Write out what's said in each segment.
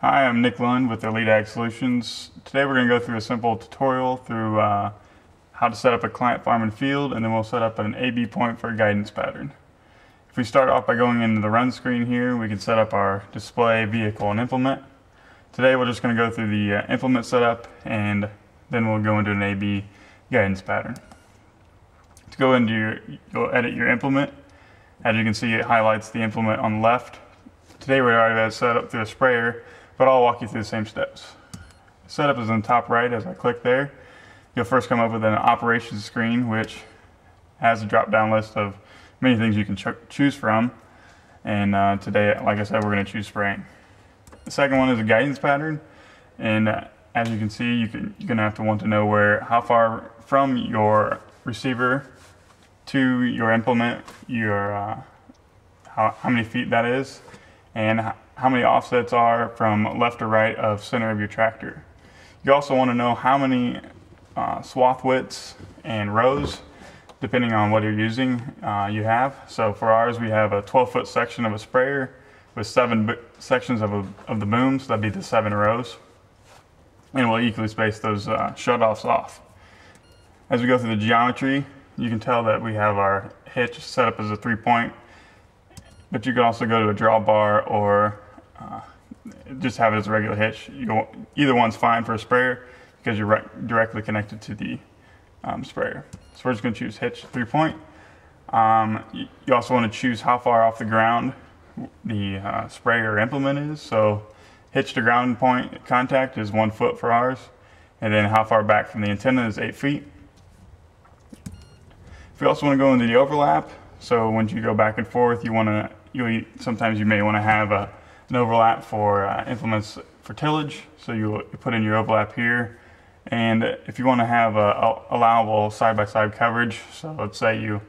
Hi, I'm Nick Lund with Elite Ag Solutions. Today we're going to go through a simple tutorial through how to set up a client farm and field, and then we'll set up an A/B point for a guidance pattern. If we start off by going into the run screen here, we can set up our display, vehicle, and implement. Today we're just going to go through the implement setup, and then we'll go into an A/B guidance pattern. To go into you'll edit your implement. As you can see, it highlights the implement on the left. Today we already have it set up through a sprayer, but I'll walk you through the same steps. Setup is on the top right. As I click there, you'll first come up with an operations screen, which has a drop-down list of many things you can choose from. And today, like I said, we're going to choose spraying. The second one is a guidance pattern, and as you can see, you're going to have to want to know how far from your receiver to your implement, how many feet that is, and how many offsets are from left to right of center of your tractor. You also want to know how many swath widths and rows, depending on what you're using, you have. So for ours, we have a 12-foot section of a sprayer with 7 sections of the boom, so that'd be the 7 rows. And we'll equally space those shutoffs off. As we go through the geometry, you can tell that we have our hitch set up as a 3-point, but you can also go to a drawbar or just have it as a regular hitch. Either one's fine for a sprayer because you're directly connected to the sprayer. So we're just going to choose hitch 3-point. You also want to choose how far off the ground the sprayer implement is. So hitch to ground point contact is 1 foot for ours, and then how far back from the antenna is 8 feet. If you also want to go into the overlap, so once you go back and forth, sometimes you may want to have an overlap for implements for tillage. So you put in your overlap here, and if you want to have allowable side-by-side coverage, so let's say you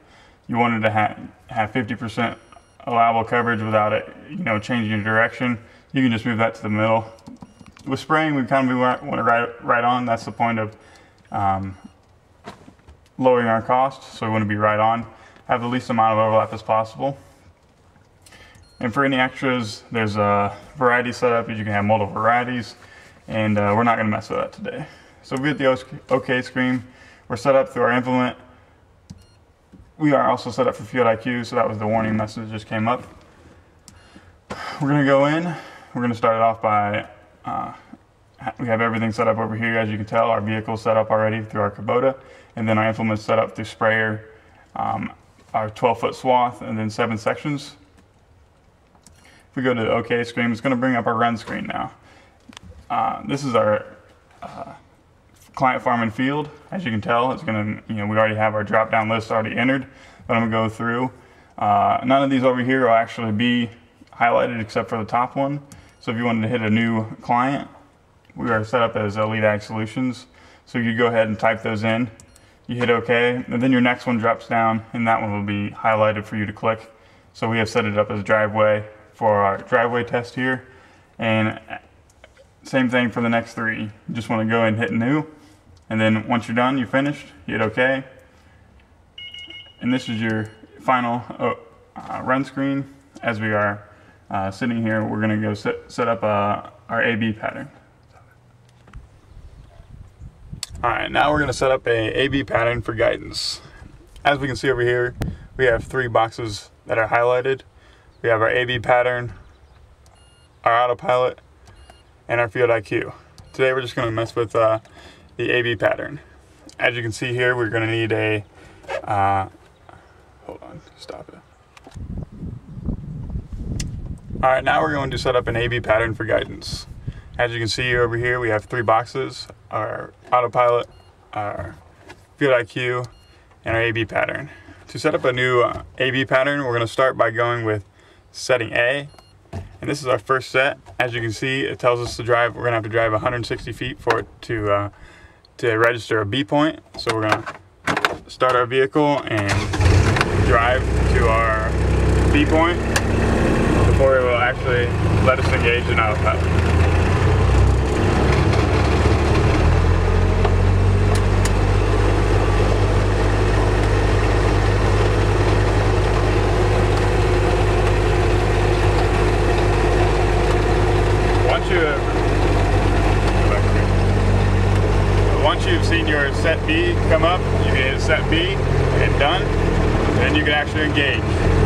wanted to have 50% allowable coverage without it, changing your direction, you can just move that to the middle. With spraying, we kind of want to right on. That's the point of lowering our costs, so we want to be right on, have the least amount of overlap as possible. And for any extras, there's a variety setup. You can have multiple varieties, and we're not going to mess with that today. So we hit the OK screen. We're set up through our implement. We are also set up for Field IQ, so that was the warning message that just came up. We're going to go in. We're going to start it off by, we have everything set up over here. As you can tell, our vehicle's set up already through our Kubota, and then our implement's set up through sprayer, our 12-foot swath, and then 7 sections. If we go to the OK screen, it's going to bring up our run screen now. This is our client farm and field. As you can tell, it's going to, we already have our drop-down list already entered, but I'm going to go through. None of these over here will actually be highlighted except for the top one. So if you wanted to hit a new client, we are set up as Elite Ag Solutions. So you go ahead and type those in. You hit OK, and then your next one drops down, and that one will be highlighted for you to click. So we have set it up as driveway for our driveway test here, and same thing for the next 3. You just want to go and hit new, and then once you're done, you're finished, you hit OK, and this is your final run screen. As we are sitting here, we're going to go set up our A/B pattern. Alright, now we're going to set up a A/B pattern for guidance. As we can see over here, we have 3 boxes that are highlighted. We have our A/B pattern, our autopilot, and our Field IQ. Today we're just going to mess with the A/B pattern. As you can see here, we're going to need a, hold on, stop it. Alright, now we're going to set up an A/B pattern for guidance. As you can see over here, we have 3 boxes, our autopilot, our Field IQ, and our A/B pattern. To set up a new A/B pattern, we're going to start by going with setting A, and this is our first set. As you can see, it tells us to drive. We're going to have to drive 160 feet for it to register a B point. So we're going to start our vehicle and drive to our B point before it will actually let us engage in autopilot. once you've seen your set B come up, you can hit set B and done, then you can actually engage.